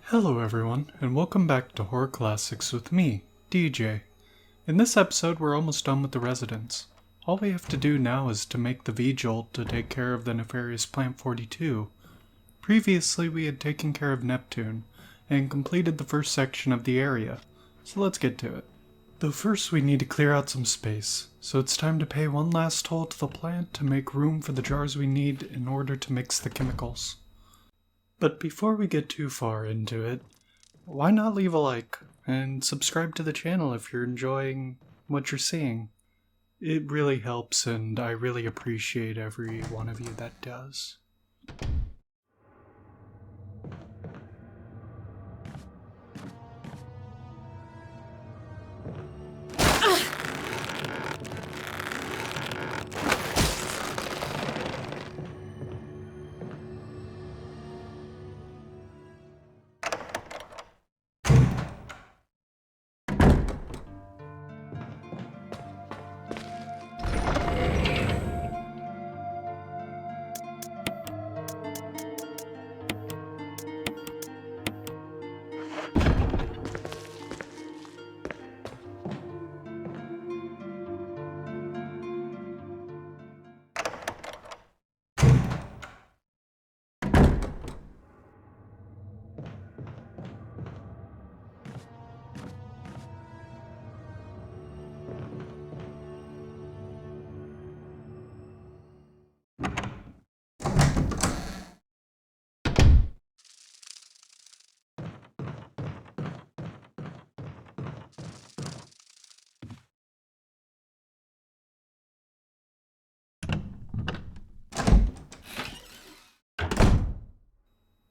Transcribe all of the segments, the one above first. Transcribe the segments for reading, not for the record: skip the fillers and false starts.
Hello everyone, and welcome back to Horror Classics with me, DJ. In this episode we're almost done with the residents. All we have to do now is to make the V-Jolt to take care of the nefarious Plant 42. Previously we had taken care of Neptune, and completed the first section of the area, so let's get to it. Though first we need to clear out some space, so it's time to pay one last toll to the plant to make room for the jars we need in order to mix the chemicals. But before we get too far into it, why not leave a like and subscribe to the channel if you're enjoying what you're seeing? It really helps, and I really appreciate every one of you that does.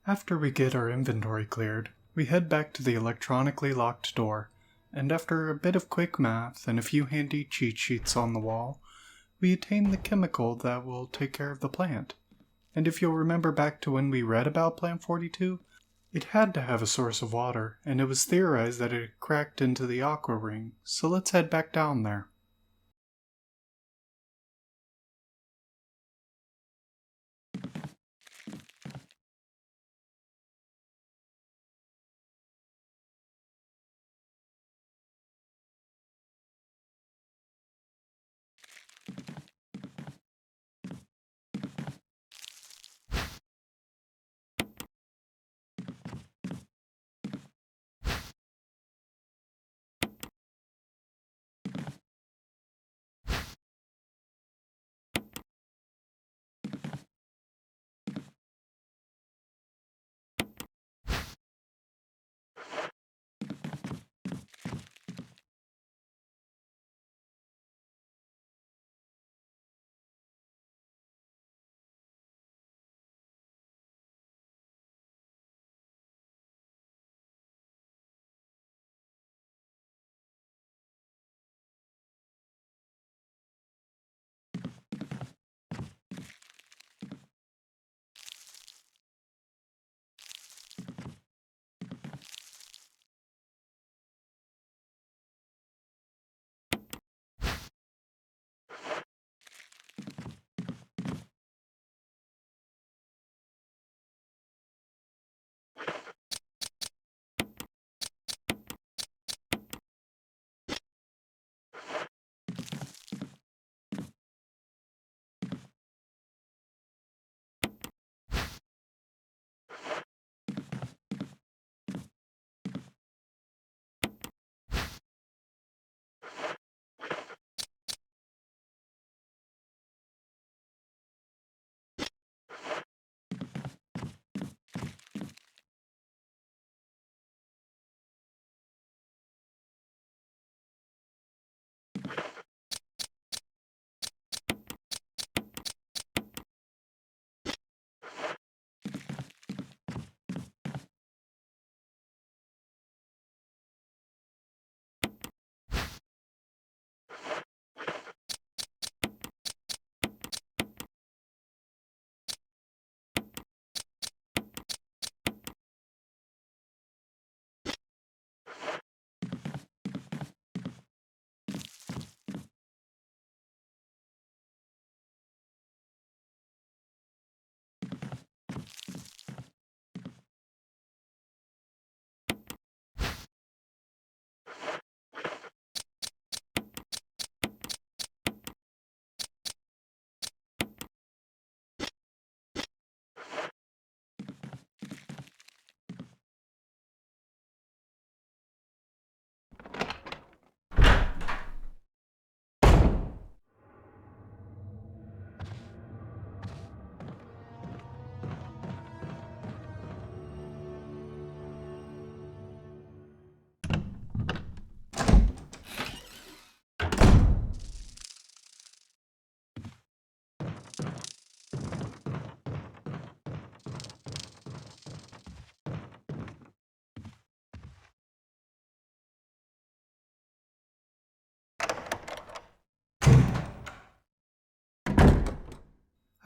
After we get our inventory cleared, we head back to the electronically locked door, and after a bit of quick math and a few handy cheat sheets on the wall, we attain the chemical that will take care of the plant. And if you'll remember back to when we read about Plant 42, it had to have a source of water, and it was theorized that it had cracked into the aqua ring, so let's head back down there.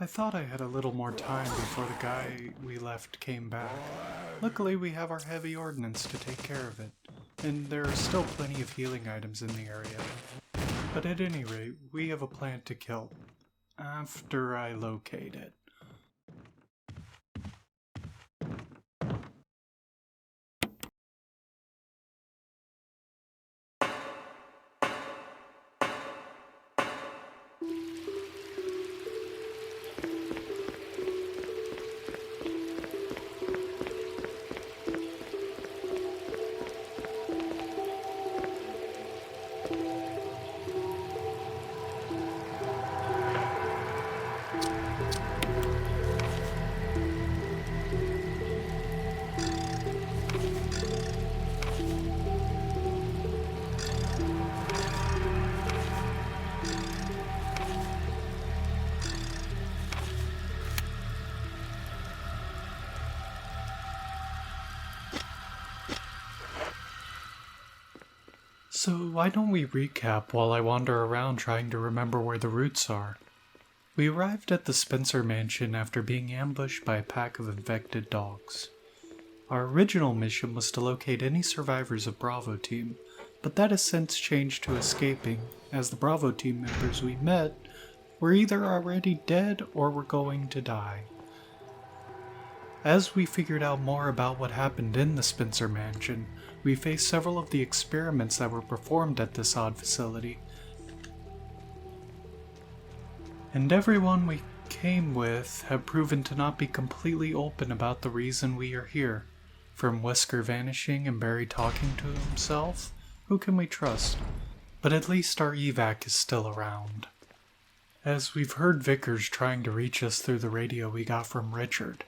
I thought I had a little more time before the guy we left came back. Luckily, we have our heavy ordnance to take care of it, and there are still plenty of healing items in the area. But at any rate, we have a plant to kill. After I locate it. So why don't we recap while I wander around trying to remember where the routes are? We arrived at the Spencer mansion after being ambushed by a pack of infected dogs. Our original mission was to locate any survivors of Bravo Team, but that has since changed to escaping, as the Bravo Team members we met were either already dead or were going to die. As we figured out more about what happened in the Spencer mansion, we faced several of the experiments that were performed at this odd facility. And everyone we came with have proven to not be completely open about the reason we are here. From Wesker vanishing and Barry talking to himself, who can we trust? But at least our evac is still around. As we've heard Vickers trying to reach us through the radio we got from Richard.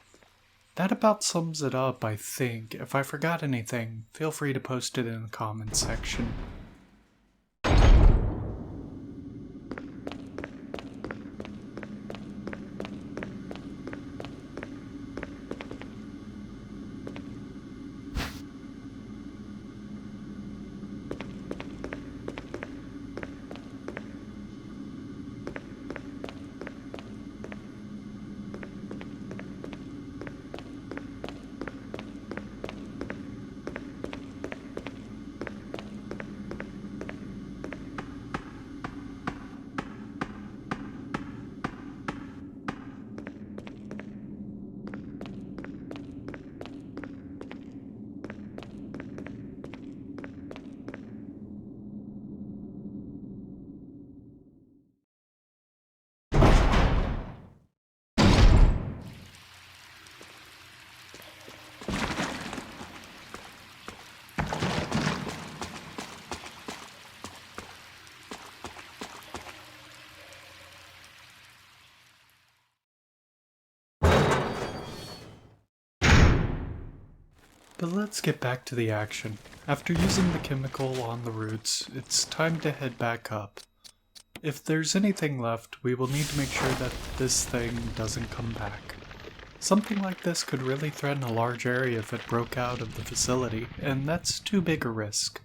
That about sums it up, I think. If I forgot anything, feel free to post it in the comments section. But let's get back to the action. After using the chemical on the roots, it's time to head back up. If there's anything left, we will need to make sure that this thing doesn't come back. Something like this could really threaten a large area if it broke out of the facility, and that's too big a risk.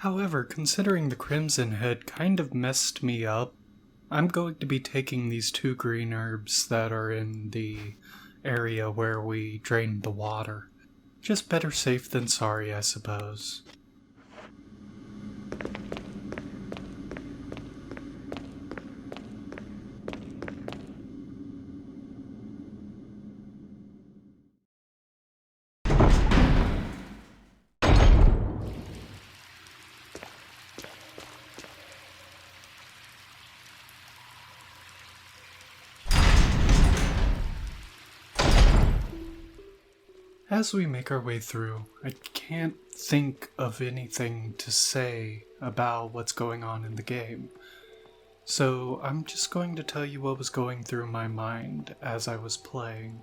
However, considering the Crimson Head kind of messed me up, I'm going to be taking these 2 green herbs that are in the area where we drained the water. Just better safe than sorry, I suppose. As we make our way through, I can't think of anything to say about what's going on in the game. So I'm just going to tell you what was going through my mind as I was playing.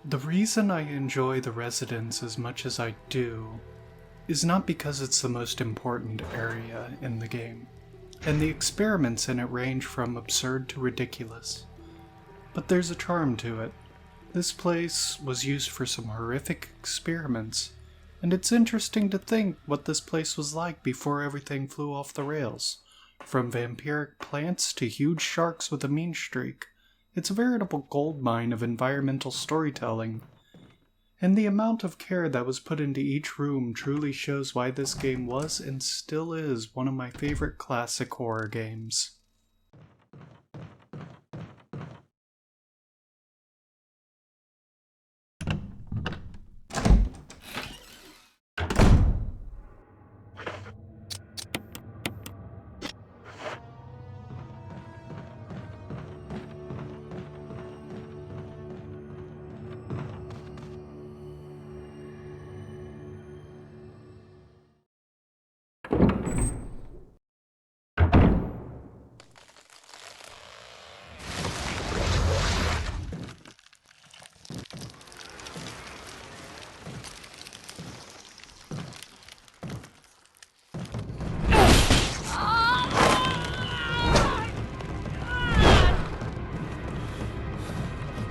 The reason I enjoy the Residence as much as I do is not because it's the most important area in the game, and the experiments in it range from absurd to ridiculous. But there's a charm to it. This place was used for some horrific experiments, and it's interesting to think what this place was like before everything flew off the rails. From vampiric plants to huge sharks with a mean streak, it's a veritable goldmine of environmental storytelling. And the amount of care that was put into each room truly shows why this game was and still is one of my favorite classic horror games.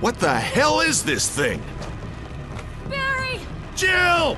What the hell is this thing? Barry! Jill!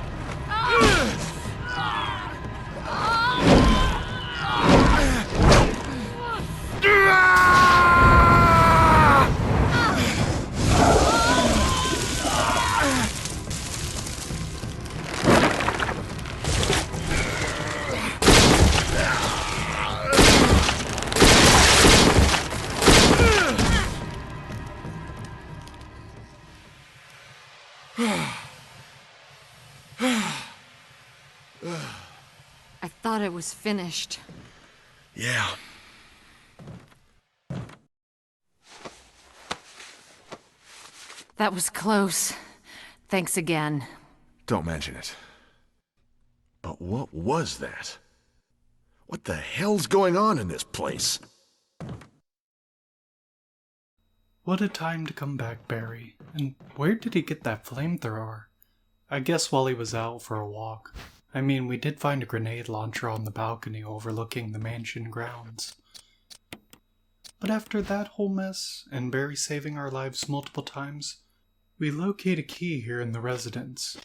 I thought it was finished. Yeah. That was close. Thanks again. Don't mention it. But what was that? What the hell's going on in this place? What a time to come back, Barry. And where did he get that flamethrower? I guess while he was out for a walk. I mean, we did find a grenade launcher on the balcony overlooking the mansion grounds. But after that whole mess, and Barry saving our lives multiple times, we locate a key here in the residence.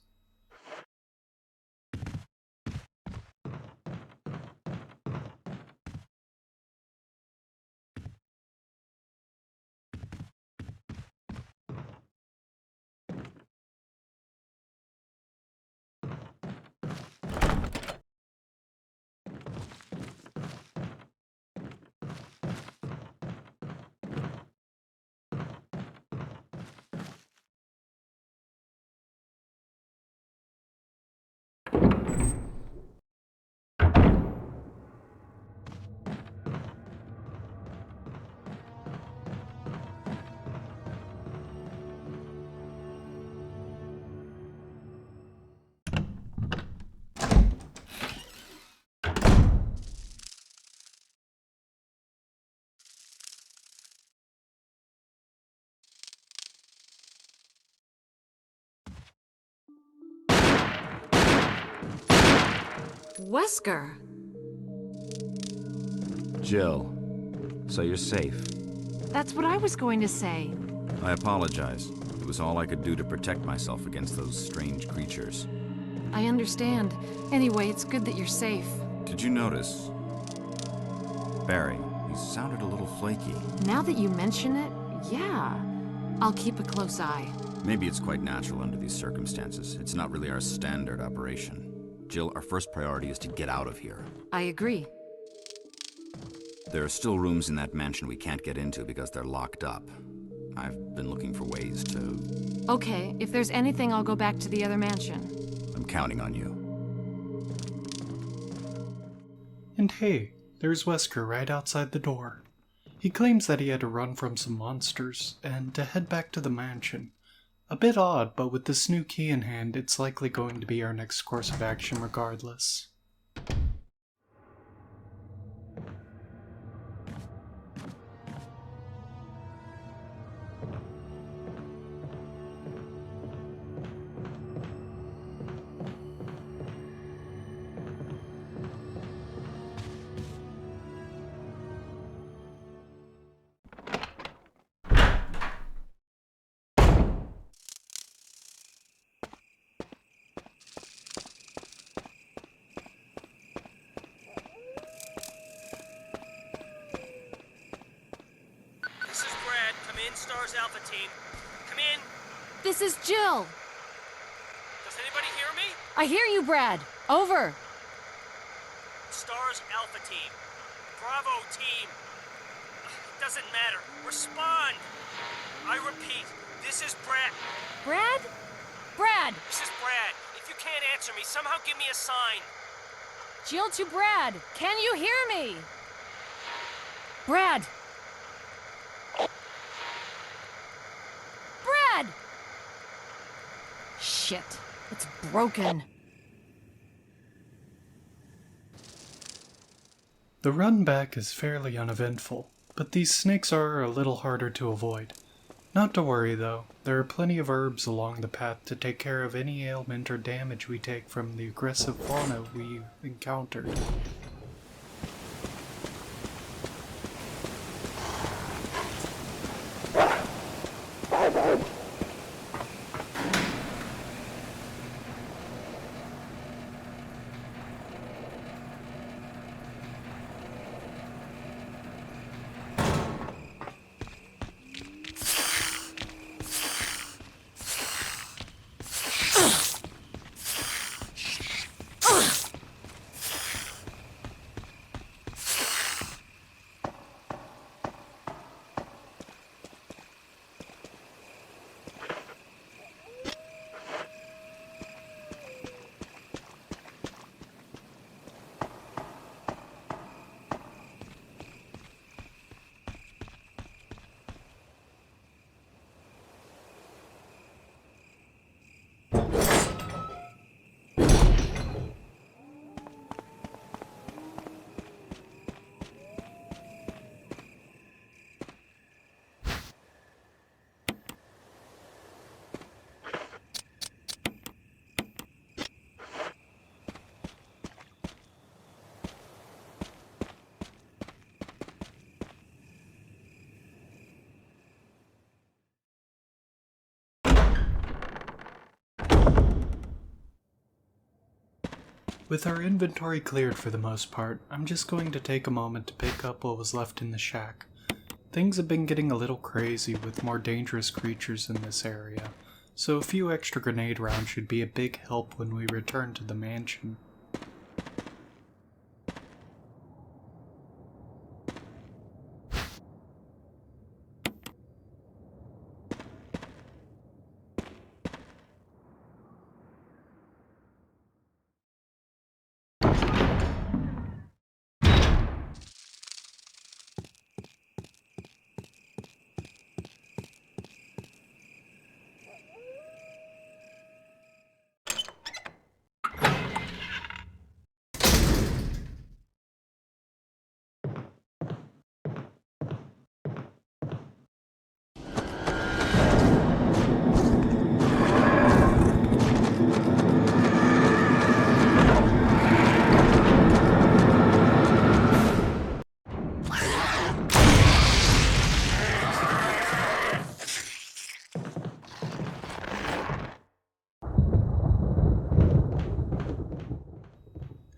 Wesker! Jill, so you're safe. That's what I was going to say. I apologize. It was all I could do to protect myself against those strange creatures. I understand. Anyway, it's good that you're safe. Did you notice? Barry, he sounded a little flaky. Now that you mention it, yeah. I'll keep a close eye. Maybe it's quite natural under these circumstances. It's not really our standard operation. Jill, our first priority is to get out of here. I agree. There are still rooms in that mansion we can't get into because they're locked up. I've been looking for ways to... Okay, if there's anything, I'll go back to the other mansion. I'm counting on you. And hey, there's Wesker right outside the door. He claims that he had to run from some monsters and to head back to the mansion. A bit odd, but with this new key in hand, it's likely going to be our next course of action regardless. Stars Alpha Team. Come in. This is Jill. Does anybody hear me? I hear you, Brad. Over. Stars Alpha Team. Bravo Team. It doesn't matter. Respond. I repeat, this is Brad. Brad? Brad! This is Brad. If you can't answer me, somehow give me a sign. Jill to Brad. Can you hear me? Brad! Brad! Shit. It's broken. The run back is fairly uneventful, but these snakes are a little harder to avoid. Not to worry though, there are plenty of herbs along the path to take care of any ailment or damage we take from the aggressive fauna we encountered. With our inventory cleared for the most part, I'm just going to take a moment to pick up what was left in the shack. Things have been getting a little crazy with more dangerous creatures in this area, so a few extra grenade rounds should be a big help when we return to the mansion.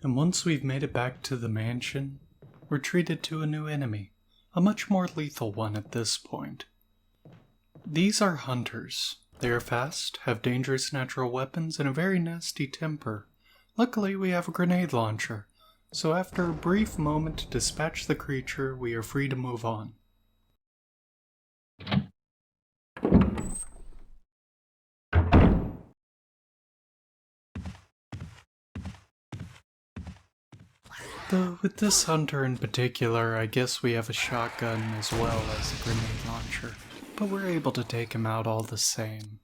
And once we've made it back to the mansion, we're treated to a new enemy, a much more lethal one at this point. These are hunters. They are fast, have dangerous natural weapons, and a very nasty temper. Luckily, we have a grenade launcher, so after a brief moment to dispatch the creature, we are free to move on. Though with this hunter in particular, I guess we have a shotgun as well as a grenade launcher, but we're able to take him out all the same.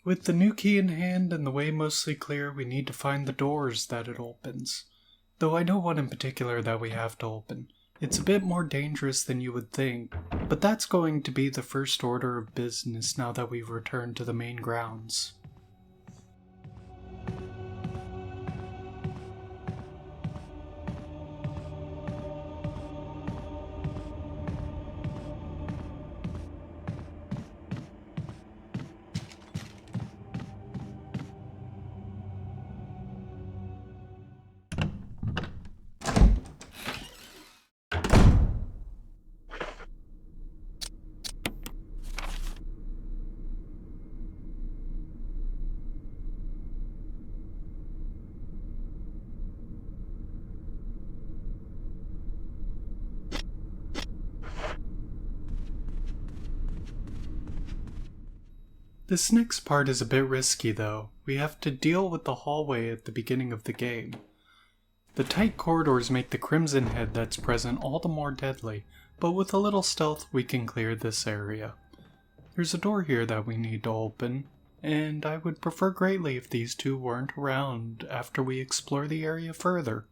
With the new key in hand and the way mostly clear, we need to find the doors that it opens. Though I know one in particular that we have to open. It's a bit more dangerous than you would think, but that's going to be the first order of business now that we've returned to the main grounds. This next part is a bit risky though. We have to deal with the hallway at the beginning of the game. The tight corridors make the crimson head that's present all the more deadly, but with a little stealth we can clear this area. There's a door here that we need to open, and I would prefer greatly if these two weren't around after we explore the area further.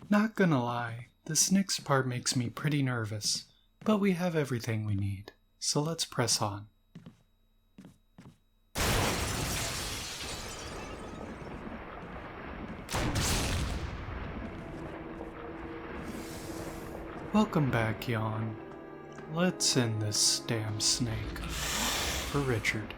Not gonna lie, this next part makes me pretty nervous, but we have everything we need, so let's press on. Welcome back, Yawn. Let's end this damn snake. For Richard.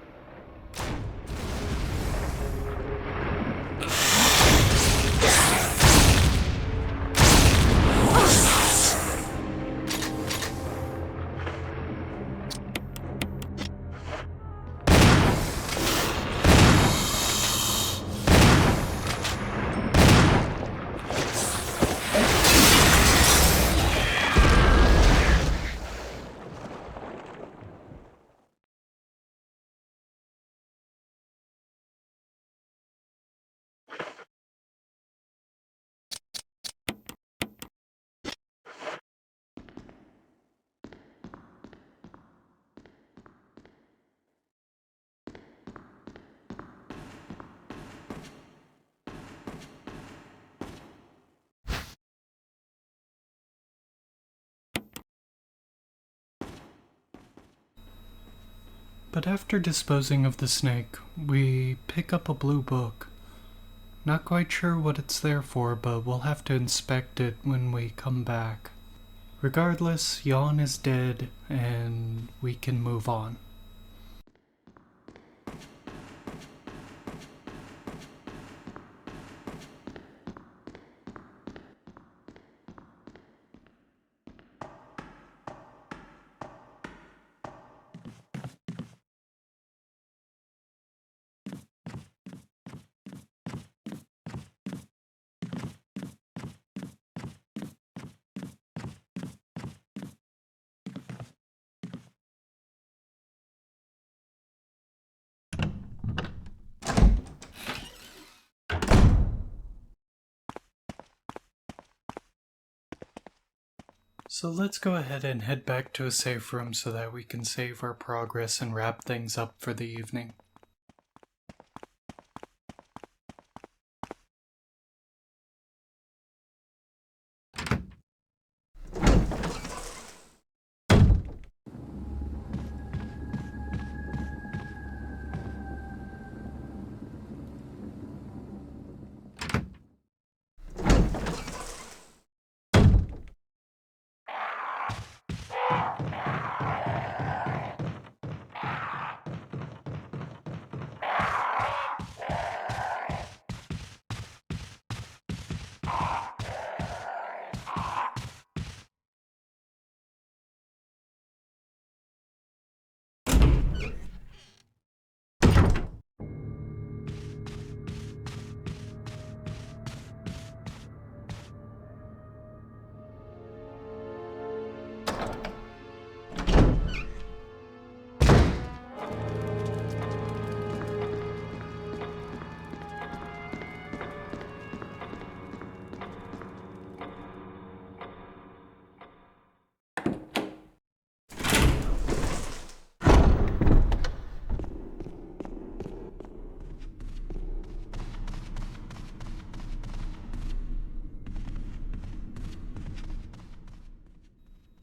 But after disposing of the snake, we pick up a blue book. Not quite sure what it's there for, but we'll have to inspect it when we come back. Regardless, Yawn is dead, and we can move on. So let's go ahead and head back to a safe room so that we can save our progress and wrap things up for the evening.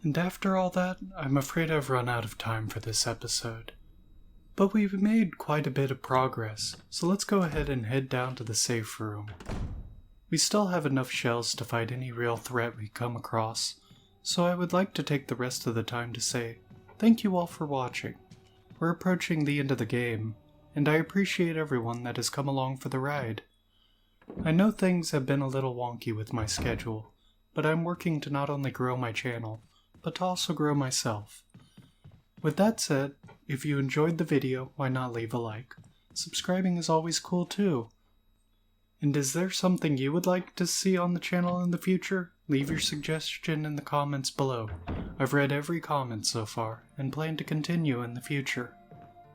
And after all that, I'm afraid I've run out of time for this episode. But we've made quite a bit of progress, so let's go ahead and head down to the safe room. We still have enough shells to fight any real threat we come across, so I would like to take the rest of the time to say thank you all for watching. We're approaching the end of the game, and I appreciate everyone that has come along for the ride. I know things have been a little wonky with my schedule, but I'm working to not only grow my channel, but to also grow myself. With that said, if you enjoyed the video, why not leave a like? Subscribing is always cool too. And is there something you would like to see on the channel in the future? Leave your suggestion in the comments below. I've read every comment so far, and plan to continue in the future.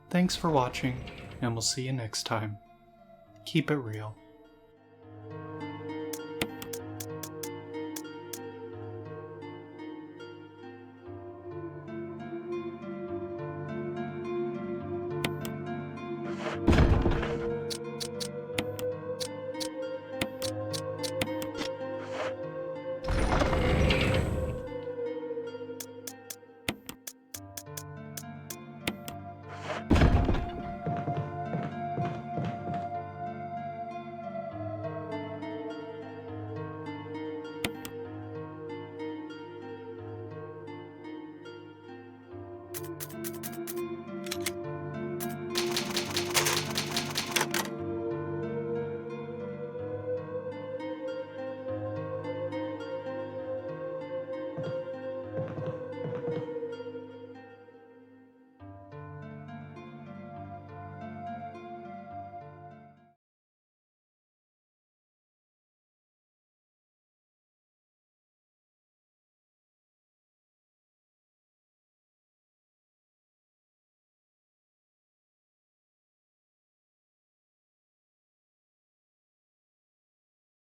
Thanks for watching, and we'll see you next time. Keep it real.